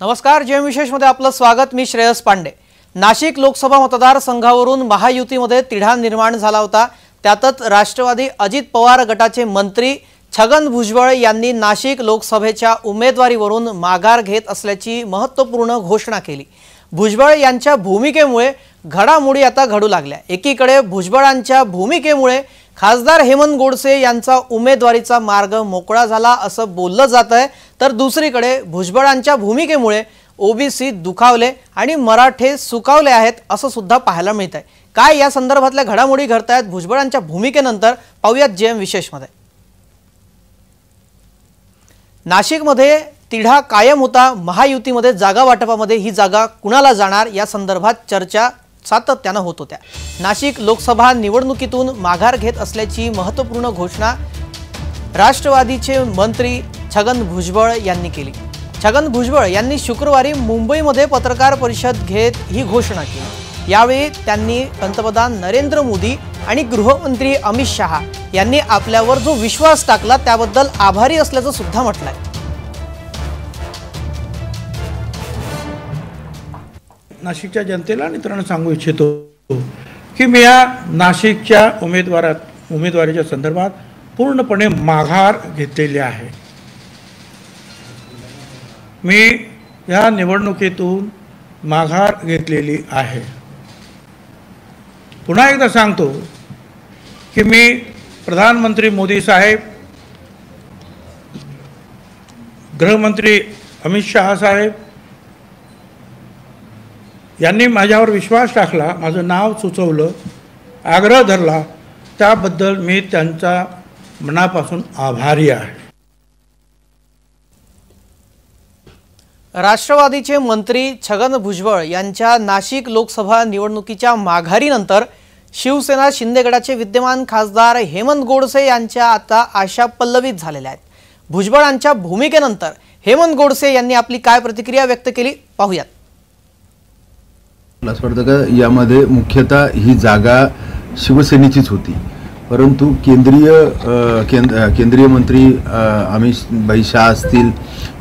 नमस्कार, जय विशेषमध्ये आपलं स्वागत। मी श्रेयस पांडे। नाशिक लोकसभा मतदारसंघावरून महायुतीमध्ये तिढा निर्माण झाला होता। त्यातच राष्ट्रवादी अजित पवार गटाचे मंत्री छगन भुजबळ यांनी नाशिक लोकसभेच्या उमेदवारीवरून माघार घेत असल्याची महत्त्वपूर्ण घोषणा केली। भुजबळ यांच्या भूमिकेमुळे घडामोडी आता घडू लागल्या। एकीकडे भुजबळांच्या भूमिकेमुळे खासदार हेमंत गोडसे यांचा उमेदवारीचा मार्ग मोकळा झाला असं बोललं जात आहे, तर दुसरीकडे भुजबळांच्या भूमिकेमुळे ओबीसी दुखावले आणि मराठे सुखावले आहेत असं सुद्धा पाहायला मिळत आहे। काय या संदर्भातल्या घडामोडी घडतायत भुजबळांच्या भूमिकेनंतर पाहूयात जेएम विशेषमध्ये। नाशिकमध्ये तिढा कायम होता। महायुतीमध्ये जागा वाटपामध्ये ही जागा कुणाला जाणार या संदर्भात चर्चा सातत्याने होत होत्या। नाशिक लोकसभा निवडणुकीतून माघार घेत असल्याची महत्त्वपूर्ण घोषणा राष्ट्रवादीचे मंत्री छगन भुजबळ यांनी केली। छगन भुजबळ यांनी शुक्रवारी मुंबईमध्ये पत्रकार परिषद घेत ही घोषणा केली। यावेळी त्यांनी पंतप्रधान नरेंद्र मोदी आणि गृहमंत्री अमित शहा यांनी आपल्यावर जो विश्वास टाकला त्याबद्दल आभारी असल्याचं सुद्धा म्हटलंय। नाशिकच्या जनतेला आणि इतरांना सांगू इच्छितो की मी या नाशिकच्या उमेदवारीच्या संदर्भात पूर्णपणे माघार घेतलेली आहे। मी या निवडणुकीतून माघार घेतलेली आहे। पुन्हा एकदा सांगतो की मी प्रधानमंत्री मोदी साहेब, गृहमंत्री अमित शहा साहेब यांनी माझ्यावर विश्वास टाकला, माझं नाव सुचवलं, आग्रह धरला, त्याबद्दल मी त्यांचा मनापासून आभारी आहे। राष्ट्रवादीचे मंत्री छगन भुजबळ यांच्या नाशिक लोकसभा निवडणुकीच्या माघारीनंतर शिवसेना शिंदे गटाचे विद्यमान खासदार हेमंत गोडसे यांच्या आता आशा पल्लवित झालेल्या आहेत। भुजबळांच्या भूमिकेनंतर हेमंत गोडसे यांनी आपली काय प्रतिक्रिया व्यक्त केली पाहूयात। मला असं वाटतं का यामध्ये मुख्यतः ही जागा शिवसेनेचीच होती, परंतु केंद्रीय मंत्री अमित शाह असतील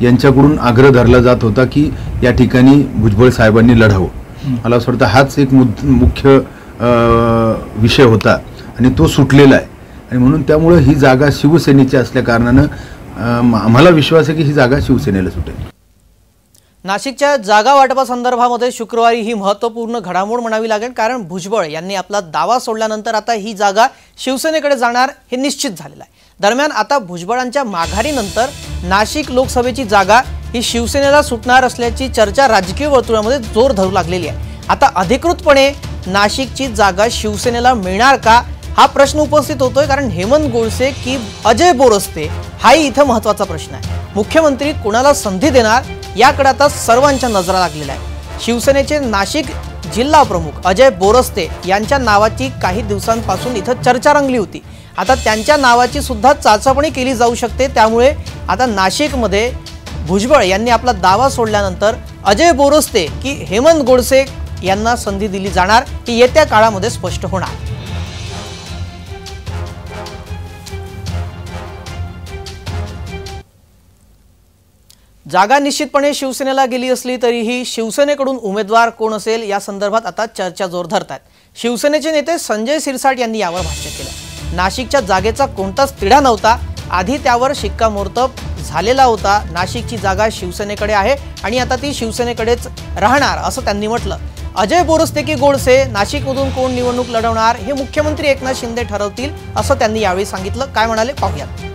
यांच्याकडून आग्रह धरला जात होता की या ठिकाणी भुजबळ साहेबांनी लढावं। मला असं वाटतं हाच एक मुख्य विषय होता आणि तो सुटलेला आहे आणि म्हणून त्यामुळे ही जागा शिवसेनेची असल्या कारणानं आम्हाला विश्वास आहे की ही जागा शिवसेनेला सुटेल। नाशिकच्या जागा वाटपासंदर्भामध्ये शुक्रवारी ही महत्त्वपूर्ण घडामोड म्हणावी लागेल, कारण भुजबळ यांनी आपला दावा सोडल्यानंतर आता ही जागा शिवसेनेकडे जाणार हे निश्चित झालेलं आहे। दरम्यान आता भुजबळांच्या माघारीनंतर नाशिक लोकसभेची जागा ही शिवसेनेला सुटणार असल्याची चर्चा राजकीय वर्तुळामध्ये जोर धरू लागलेली आहे। आता अधिकृतपणे नाशिकची जागा शिवसेनेला मिळणार का हा प्रश्न उपस्थित होतोय, कारण हेमंत गोडसे की अजय बोरस्ते हाही इथं महत्त्वाचा प्रश्न आहे। मुख्यमंत्री कोणाला संधी देणार याकडे आता सर्वांच्या नजरा लागलेल्या आहे। शिवसेनेचे नाशिक जिल्हा प्रमुख अजय बोरस्ते यांच्या नावाची काही दिवसांपासून इथं चर्चा रंगली होती। आता त्यांच्या नावाची सुद्धा चाचपणी केली जाऊ शकते। त्यामुळे आता नाशिकमध्ये भुजबळ यांनी आपला दावा सोडल्यानंतर अजय बोरस्ते की हेमंत गोडसे यांना संधी दिली जाणार ही येत्या काळामध्ये स्पष्ट होणार। जागा निश्चितपणे शिवसेनेला गेली असली तरीही शिवसेनेकडून उमेदवार कोण असेल या संदर्भात आता चर्चा जोर धरतात। शिवसेनेचे नेते संजय सिरसाट यांनी यावर भाष्य केलं। नाशिकच्या जागेचा कोणताच तिढा नव्हता, आधी त्यावर शिक्कामोर्तब झालेला होता। नाशिकची जागा शिवसेनेकडे आहे आणि आता ती शिवसेनेकडेच राहणार असं त्यांनी म्हटलं। अजय बोरस्ते की गोडसे नाशिकमधून कोण निवडणूक लढवणार हे मुख्यमंत्री एकनाथ शिंदे ठरवतील असं त्यांनी यावेळी सांगितलं। काय म्हणाले पाहूयात।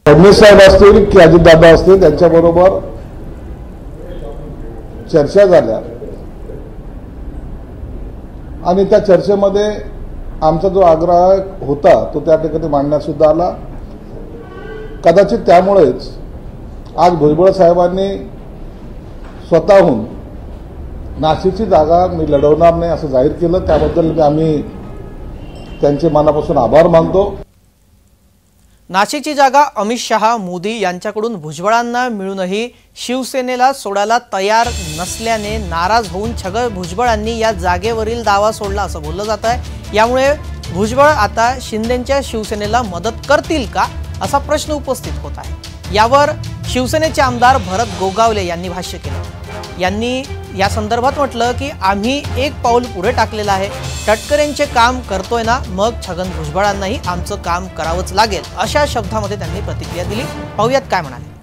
फडणवीस साहेब असतील की अजितदादा असतील त्यांच्याबरोबर चर्चा झाल्या आणि त्या चर्चेमध्ये आमचा जो आग्रह होता तो त्या ठिकाणी मांडण्यात सुद्धा आला। कदाचित त्यामुळेच आज भुजबळ साहेबांनी स्वतःहून नाशिकची जागा मी लढवणार नाही असं जाहीर केलं। त्याबद्दल आम्ही त्यांचे मनापासून आभार मानतो। नाशिकची जागा अमित शहा मोदी यांच्याकडून भुजबळांना मिळूनही शिवसेनेला सोडायला तयार नसल्याने नाराज होऊन छगन भुजबळांनी या जागेवरील दावा सोडला असं बोललं जात आहे। यामुळे भुजबळ आता शिंदेंच्या शिवसेनेला मदत करतील का असा प्रश्न उपस्थित होत आहे। यावर शिवसेनेचे आमदार भरत गोगावले यांनी भाष्य केलं। यांनी या संदर्भात म्हटलं की आम्ही एक पाऊल पुढे टाकलेलं आहे, तटकरेंचे काम करतोय ना, मग छगन भुजबळांनाही आमचं काम करावंच लागेल, अशा शब्दामध्ये त्यांनी प्रतिक्रिया दिली। पाहूयात काय म्हणाले।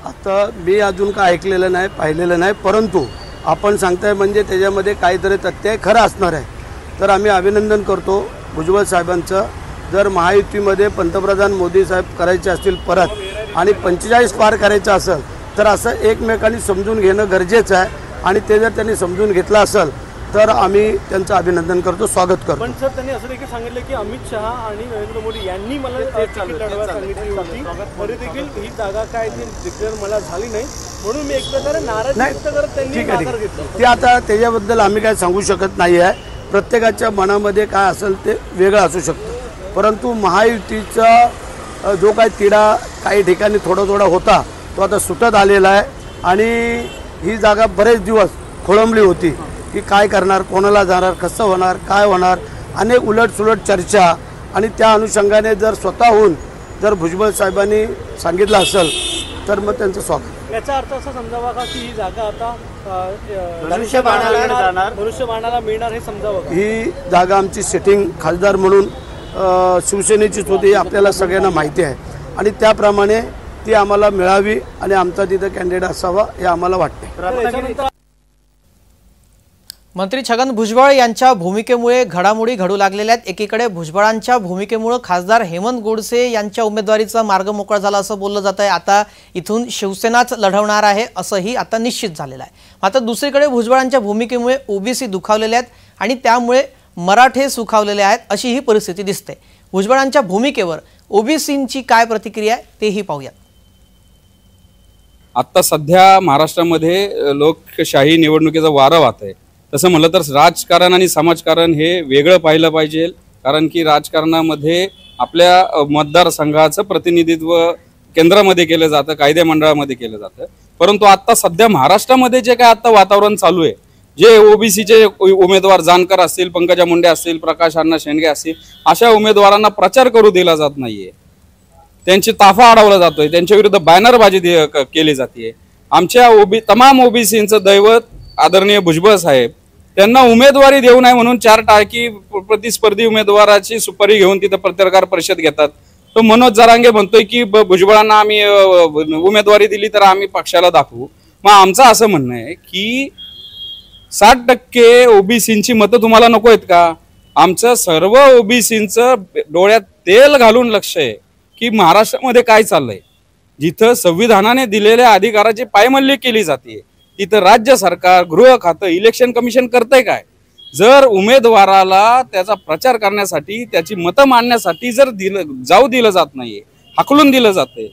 आता मी अजून काय ऐकलेलं नाही, पाहिलेलं नाही, परंतु आपण सांगताय म्हणजे त्याच्यामध्ये काहीतरी तथ्य खरं असणार आहे। तर आम्ही अभिनंदन करतो भुजबळ साहेबांचं। जर महायुतीमध्ये पंतप्रधान मोदी साहेब करायचे असतील परत आणि 45 पार करायचं असेल तर असं एकमेकांनी समजून घेणं गरजेचं आहे आणि ते जर त्यांनी समजून घेतलं असेल तर आम्ही त्यांचं अभिनंदन करतो, स्वागत करतो। पण सर त्यांनी असं देखील सांगितलं की अमित शहा आणि नरेंद्र मोदी यांनी मला तिकीट लढवायला सांगितली होती, तरी देखील ही जागा काय ती डिक्लेअर मला झाली नाही, म्हणून मी एक प्रकारे नाराजी व्यक्त करत त्यांनी माघार घेतली। ते आता त्याच्याबद्दल आम्ही काय सांगू शकत नाही आहे, प्रत्येकाच्या मनामध्ये काय असेल ते वेगळं असू शकतं, परंतु महायुतीचा जो काय तिढा काही ठिकाणी थोडा होता तो आता सुटत आलेला आहे आणि ही जागा बरेच दिवस खोळंबली होती की काय करणार, कोणाला जाणार, कसं होणार, काय होणार, अनेक उलटसुलट चर्चा, आणि त्या अनुषंगाने जर स्वतःहून जर भुजबळ साहेबांनी सांगितलं असेल तर मग त्यांचं स्वागत। याचा अर्थ असा समजावा का की ही जागा आता धनुष्यबाणाला मिळणार हे समजावं का? ही जागा आमची सिटिंग खासदार म्हणून शिवसेनेचीच होती, आपल्याला सगळ्यांना माहिती आहे आणि त्याप्रमाणे ती आम्हाला मिळावी आणि आमचा तिथं कॅन्डिडेट असावा हे आम्हाला वाटते। मंत्री छगन भुजबळ यांच्या भूमिकेमुळे घडामोडी घडू लागलेल्या आहेत। एकीकडे भुजबळांच्या भूमिकेमुळे खासदार हेमंत गोडसे यांच्या उमेदवारीचा मार्ग मोकळा झाला असं बोललं जात आहे। आता इथून शिवसेनाच लढवणार आहे असंही आता निश्चित झालेलं आहे। मात्र दुसरीकडे भुजबळांच्या भूमिकेमुळे ओबीसी दुखावलेले आहेत आणि त्यामुळे मराठे सुखावलेले आहेत अशी ही परिस्थिती दिसते। भुजबळांच्या भूमिकेवर ओबीसींची काय प्रतिक्रिया आहे तेही पाहूयात। आता सध्या महाराष्ट्रामध्ये लोकशाही निवडणुकीचा वारं वाहत आहे। तसं म्हटलं तर राजकारण आणि समाजकारण हे वेगळं पाहिलं पाहिजे, कारण की राजकारणामध्ये आपल्या मतदारसंघाचं प्रतिनिधित्व केंद्रामध्ये केलं जातं, कायदेमंडळामध्ये केलं जातं, परंतु आता सध्या महाराष्ट्रामध्ये जे काय आता वातावरण चालू आहे, जे ओबीसीचे उमेदवार जानकर असतील, पंकजा मुंडे असतील, प्रकाश अण्णा शेंडगे असतील, अशा उमेदवारांना प्रचार करू दिला जात नाहीये, त्यांची ताफा अडवला जातोय, त्यांच्या विरुद्ध बॅनरबाजी केली जाते। आमच्या तमाम ओबीसींचं दैवत आदरणीय भुजबळ साहेब त्यांना उमेदवारी देऊ नये म्हणून 4 टाळकी प्रतिस्पर्धी उमेदवाराची सुपारी घेऊन तिथे पत्रकार परिषद घेतात। तो मनोज जरांगे म्हणतोय की भुजबळांना आम्ही उमेदवारी दिली तर आम्ही पक्षाला दाखवू। मग आमचं असं म्हणणं आहे की 60% ओबीसींची मतं तुम्हाला नको आहेत का? आमचं सर्व ओबीसींचं डोळ्यात तेल घालून लक्ष आहे की महाराष्ट्रामध्ये काय चाललंय। जिथं संविधानाने दिलेल्या अधिकाराची पायमल्ली केली जाते तिथं राज्य सरकार, गृह खातं, इलेक्शन कमिशन करतंय काय? जर उमेदवाराला त्याचा प्रचार करण्यासाठी, त्याची मतं मांडण्यासाठी जर जाऊ दिलं जात नाहीये, हाकलून दिलं जाते,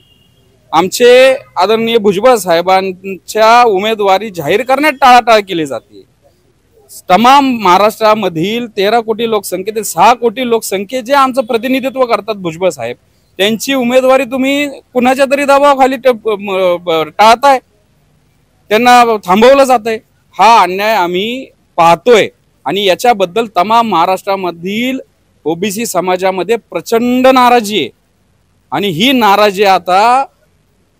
आमचे आदरणीय भुजबळ साहेबांच्या उमेदवारी जाहीर करण्यात टाळाटाळ केली जाते। तमाम महाराष्ट्रामधील 13 कोटी लोकसंख्येतील 6 कोटी लोकसंख्ये जे आमचं प्रतिनिधित्व करतात भुजबळ साहेब, त्यांची उमेदवारी तुम्ही कुणाच्या तरी दबावाखाली टाळताय, त्यांना थांबवलं जातंय। हा अन्याय आम्ही पाहतोय आणि याच्याबद्दल तमाम महाराष्ट्रामधील ओबीसी समाजामध्ये प्रचंड नाराजी आहे आणि ही नाराजी आता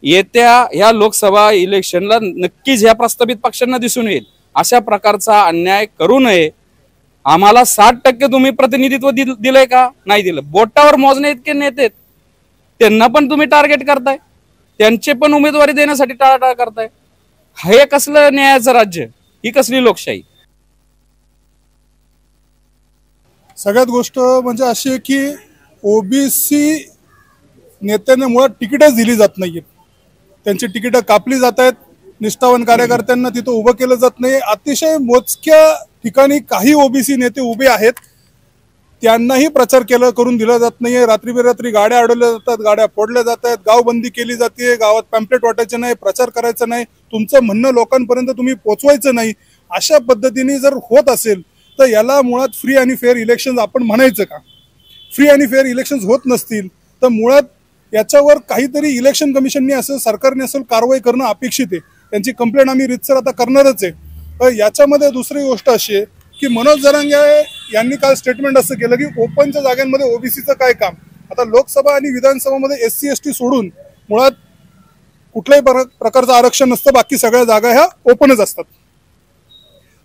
येत्या ह्या लोकसभा इलेक्शनला नक्कीच ह्या प्रस्तावित पक्षांना दिसून येईल। अशा प्रकारचा अन्याय करू नये। आम्हाला 60% तुम्ही प्रतिनिधित्व दिलंय का? नाही दिलं। बोटावर मोजणे इतके नेते त्यांना पण तुम्ही टार्गेट करताय, त्यांचे पण उमेदवारी देण्यासाठी टाळाटाळ करताय। हे कसलं न्यायाचं राज्य, ही कसली लोकशाही? सगळ्यात गोष्ट म्हणजे अशी आहे की ओबीसी नेत्यांना मुळात तिकीटच दिली जात नाहीत, त्यांची तिकीटं कापली जात आहेत, निष्ठावान कार्यकर्त्यांना तिथं उभं केलं जात नाही। अतिशय मोजक्या ठिकाणी काही ओबीसी नेते उभे आहेत, त्यांनाही प्रचार करून दिला जात नाहीये। रात्री बेरात्री गाड्या अडवल्या जातात, गाड्या फोडल्या जात आहेत, गावबंदी केली जाते, गावात पॅम्पलेट वाटायचं नाही, प्रचार करायचा नाही, तुमचं म्हणणं लोकांपर्यंत तुम्ही पोचवायचं नाही। अशा पद्धतीने जर होत असेल तर याला मुळात फ्री आणि फेअर इलेक्शन आपण म्हणायचं का? फ्री आणि फेअर इलेक्शन्स होत नसतील तर मुळात याच्यावर काहीतरी इलेक्शन कमिशनने असं, सरकारने असं कारवाई करणं अपेक्षित आहे। त्यांची कंप्लेंट आम्ही रितसर आता करणारच आहे। याच्यामध्ये दुसरी गोष्ट अशी आहे की मनोज जरांगे यांनी काल स्टेटमेंट असं केलं की ओपनच्या जागांमध्ये ओबीसीचं काय काम? आता लोकसभा आणि विधानसभामध्ये SC ST सोडून मुळात कुठल्याही प्रकारचं आरक्षण नसतं, बाकी सगळ्या जागा ह्या ओपनच असतात.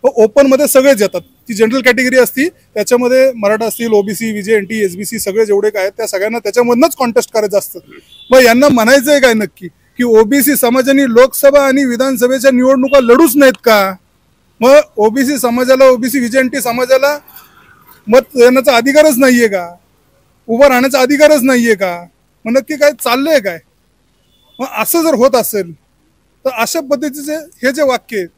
ओपन मध्ये सगळेच येतात. ती जनरल कॅटेगरी असती, त्याच्यामध्ये मराठा असतील, OBC, VJ/NT, SBC सगळे जेवढे काय आहेत त्या सगळ्यांना त्याच्यामधनंच कॉन्टेस्ट करायचं असतं. मग यांना म्हणायचंय काय नक्की की OBC समाजाने लोकसभा आणि विधानसभेच्या निवडणुका लढूच नाहीत का? मग OBC समाजाला, OBC VJ/NT समाजाला मत देण्याचा अधिकारच नाहीये का? उभं राहण्याचा अधिकारच नाहीये का? मग नक्की काय चाललंय काय? मग असं जर होत असेल तर अशा पद्धतीचे हे जे वाक्य आहेत,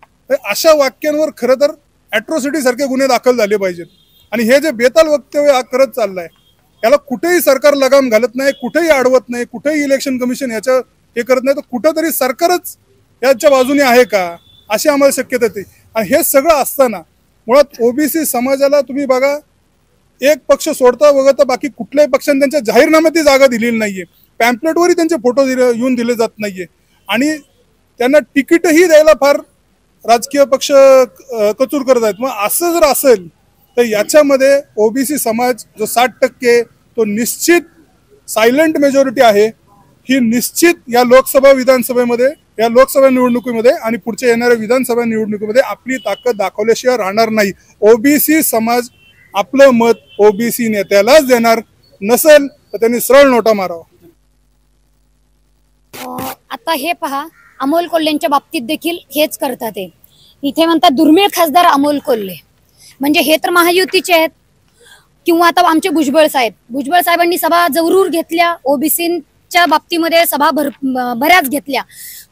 अशा वाक्यांवर खरं तर ॲट्रॉसिटी सारखे गुन्हे दाखल झाले पाहिजेत. आणि हे जे बेताल वक्तव्य हा करत चाललाय, याला कुठेही सरकार लगाम घालत नाही, कुठेही अडवत नाही, कुठेही इलेक्शन कमिशन याच्या हे करत नाही, तर कुठंतरी सरकारच याच्या बाजूने आहे का अशी आम्हाला शक्यता येते. आणि हे सगळं असताना मुळात OBC समाजाला तुम्ही बघा, एक पक्ष सोडता वगळता बाकी कुठल्याही पक्षाने त्यांच्या जाहीरनाम्यात ती जागा दिलेली नाहीये, पॅम्पलेटवरही त्यांचे फोटो येऊन दिले जात नाहीये, आणि त्यांना तिकीटही द्यायला फार राजकीय पक्ष कचूर करत आहेत. मग असं जर असेल तर याच्यामध्ये OBC समाज जो 60% तो निश्चित सायलेंट मेजॉरिटी आहे. ही निश्चित या लोकसभा विधानसभेमध्ये, या लोकसभा निवडणुकीमध्ये आणि पुढच्या येणाऱ्या विधानसभा निवडणुकीमध्ये आपली ताकद दाखवल्याशिवाय राहणार नाही. OBC समाज आपलं मत OBC नेत्यालाच देणार, नसेल तर त्यांनी सरळ नोटा मारावा. आता हे पहा, अमोल कोल्हेंच्या बाबतीत देखील हेच करतात. इथे म्हणतात दुर्मिळ खासदार अमोल कोल्हे, म्हणजे हे तर महायुतीचे आहेत. किंवा आता आमचे भुजबळ साहेबांनी सभा जरूर घेतल्या, OBCच्या बाबतीमध्ये सभा बऱ्याच घेतल्या,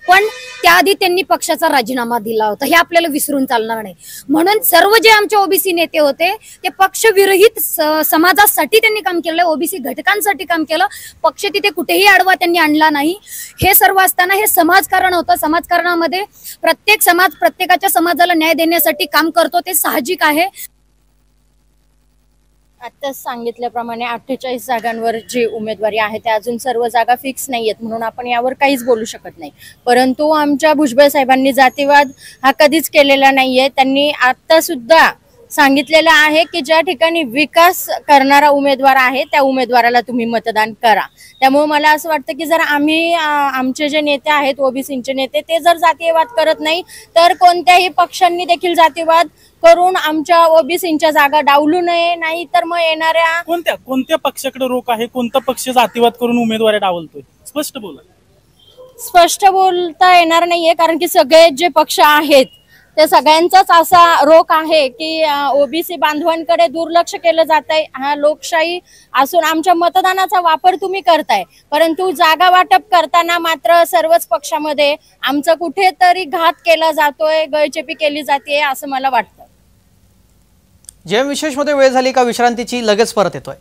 पण त्याआधी त्यांनी पक्षाचा राजीनामा दिला होता, हे आपल्याला विसरून चालणार नाही. म्हणून सर्व जे आमचे OBC नेते होते ते पक्षविरहित समाजासाठी त्यांनी काम केलं, OBC घटकांसाठी काम केलं. पक्ष तिथे कुठेही आडवा त्यांनी आणला नाही. हे सर्व असताना हे समाजकारण होतं. समाजकारणामध्ये प्रत्येक समाज प्रत्येकाच्या समाजाला न्याय देण्यासाठी काम करतो, ते साहजिक आहे. आत्ताच सांगितल्याप्रमाणे 48 जागांवर जी उमेदवारी आहे त्या अजून सर्व जागा फिक्स नाही आहेत, म्हणून आपण यावर काहीच बोलू शकत नाही. परंतु आमच्या भुजबळ साहेबांनी जातीवाद हा कधीच केलेला नाहीये. त्यांनी आता सुद्धा सांगितलेलं आहे की ज्या ठिकाणी विकास करणारा उमेदवार आहे त्या उमेदवाराला तुम्ही मतदान करा. त्यामुळे मला असं वाटतं की जर आम्ही आमचे जे नेते आहेत OBCचे नेते ते जर जातीयवाद करत नाही तर कोणत्याही पक्षांनी देखील जातीयवाद करून आमच्या OBCच्या जागा डावलू नये. नाही तर मग येणाऱ्या कोणत्या पक्षाकडे रोख आहे, कोणता पक्ष जातीवाद करून उमेदवारी डावलतोय, स्पष्ट बोला. स्पष्ट बोलता येणार नाहीये, कारण की सगळे जे पक्ष आहेत ते सगळ्यांचाच असा रोख आहे की OBC बांधवांकडे दुर्लक्ष केलं जात आहे. हा लोकशाही असून आमच्या मतदानाचा वापर तुम्ही करताय, परंतु जागा वाटप करताना मात्र सर्वच पक्षामध्ये आमचा कुठेतरी घात केला जातोय, गळचेपी केली जाते असं मला वाटतं. जेम विशेषमध्ये वेळ झाली का विश्रांतीची, लगेच परत येतोय.